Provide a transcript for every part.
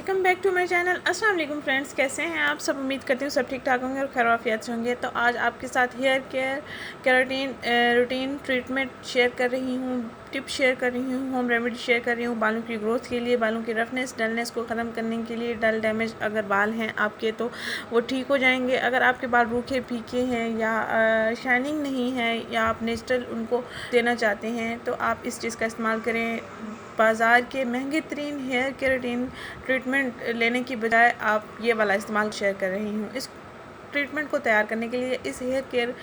Welcome back to my channel. अस्सलाम वालेकुम friends, कैसे हैं आप सब। उम्मीद करती हूँ सब ठीक ठाक होंगे और खैरियत से होंगे। तो आज आपके साथ hair care keratin routine treatment share कर रही हूँ, टिप शेयर कर रही हूँ, होम रेमेडी शेयर कर रही हूँ बालों की ग्रोथ के लिए, बालों की रफनेस डलनेस को ख़त्म करने के लिए। डल डैमेज अगर बाल हैं आपके तो वो ठीक हो जाएंगे। अगर आपके बाल रूखे फीके हैं या शाइनिंग नहीं है या आप नेचुरल उनको देना चाहते हैं तो आप इस चीज़ का इस्तेमाल करें। बाज़ार के महंगे तरीन हेयर केराटिन ट्रीटमेंट लेने की बजाय आप ये वाला इस्तेमाल शेयर कर रही हूँ। इस ट्रीटमेंट को तैयार करने के लिए, इस हेयर केयर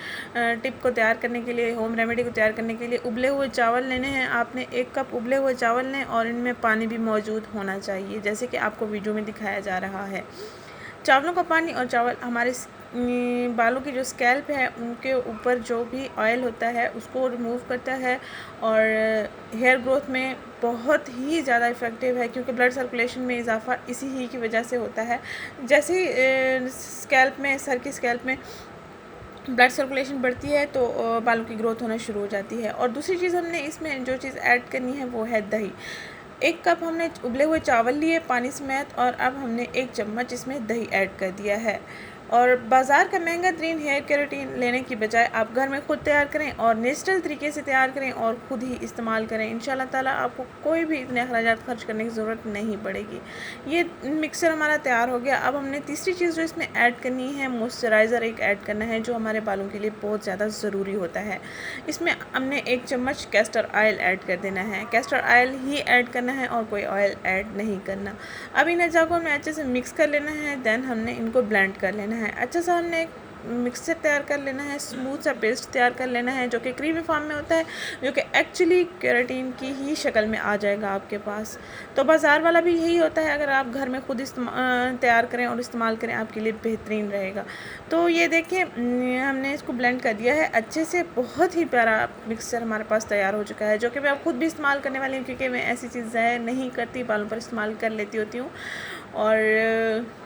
टिप को तैयार करने के लिए, होम रेमेडी को तैयार करने के लिए उबले हुए चावल लेने हैं। आपने 1 कप उबले हुए चावल लें और इनमें पानी भी मौजूद होना चाहिए, जैसे कि आपको वीडियो में दिखाया जा रहा है। चावलों का पानी और चावल हमारे बालों की जो स्कैल्प है उनके ऊपर जो भी ऑयल होता है उसको रिमूव करता है और हेयर ग्रोथ में बहुत ही ज़्यादा इफ़ेक्टिव है, क्योंकि ब्लड सर्कुलेशन में इजाफा इसी ही की वजह से होता है। जैसे ही स्कैल्प में, सर की स्कैल्प में ब्लड सर्कुलेशन बढ़ती है तो बालों की ग्रोथ होना शुरू हो जाती है। और दूसरी चीज़ हमने इसमें जो चीज़ ऐड करनी है वो है दही। 1 कप हमने उबले हुए चावल लिए पानी समेत और अब हमने 1 चम्मच इसमें दही ऐड कर दिया है। और बाज़ार का महंगा तरीन हेयर केराटिन लेने की बजाय आप घर में ख़ुद तैयार करें और नेचुरल तरीके से तैयार करें और ख़ुद ही इस्तेमाल करें। इंशाल्लाह ताला आपको कोई भी इतने अखराजात खर्च करने की ज़रूरत नहीं पड़ेगी। ये मिक्सर हमारा तैयार हो गया। अब हमने तीसरी चीज़ जो इसमें ऐड करनी है, मॉइस्चराइज़र एक ऐड करना है जो हमारे बालों के लिए बहुत ज़्यादा ज़रूरी होता है। इसमें हमने 1 चम्मच कैस्टर ऑयल ऐड कर देना है। कैस्टर ऑयल ही ऐड करना है और कोई ऑयल ऐड नहीं करना। अब इन अज़ा को हमने अच्छे से मिक्स कर लेना है। देन हमने इनको ब्लेंड कर लेना है। अच्छा सा हमने एक मिक्सर तैयार कर लेना है, स्मूथ सा पेस्ट तैयार कर लेना है जो कि क्रीमी फॉर्म में होता है, जो कि एक्चुअली केराटिन की ही शक्ल में आ जाएगा आपके पास। तो बाज़ार वाला भी यही होता है। अगर आप घर में खुद तैयार करें और इस्तेमाल करें आपके लिए बेहतरीन रहेगा। तो ये देखिए हमने इसको ब्लेंड कर दिया है अच्छे से। बहुत ही प्यारा मिक्सचर हमारे पास तैयार हो चुका है, जो कि मैं अब खुद भी इस्तेमाल करने वाली हूँ, क्योंकि मैं ऐसी चीज़ें नहीं करती, बालों पर इस्तेमाल कर लेती होती हूँ। और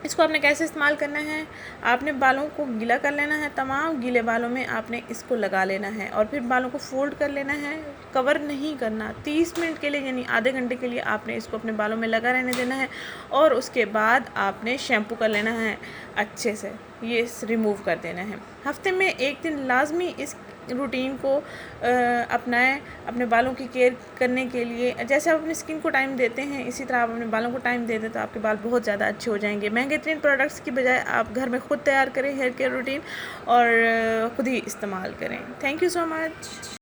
इसको आपने कैसे इस्तेमाल करना है, आपने बालों को गीला कर लेना है। तमाम गीले बालों में आपने इसको लगा लेना है और फिर बालों को फोल्ड कर लेना है। कवर नहीं करना। 30 मिनट के लिए यानी आधे घंटे के लिए आपने इसको अपने बालों में लगा रहने देना है और उसके बाद आपने शैम्पू कर लेना है अच्छे से, ये रिमूव कर देना है। हफ्ते में 1 दिन लाजमी इस रूटीन को अपनाएं अपने बालों की केयर करने के लिए। जैसे आप अपनी स्किन को टाइम देते हैं इसी तरह आप अपने बालों को टाइम दे दें तो आपके बाल बहुत ज़्यादा अच्छे हो जाएंगे। महंगे तरीन प्रोडक्ट्स की बजाय आप घर में ख़ुद तैयार करें हेयर केयर रूटीन और ख़ुद ही इस्तेमाल करें। Thank you so much.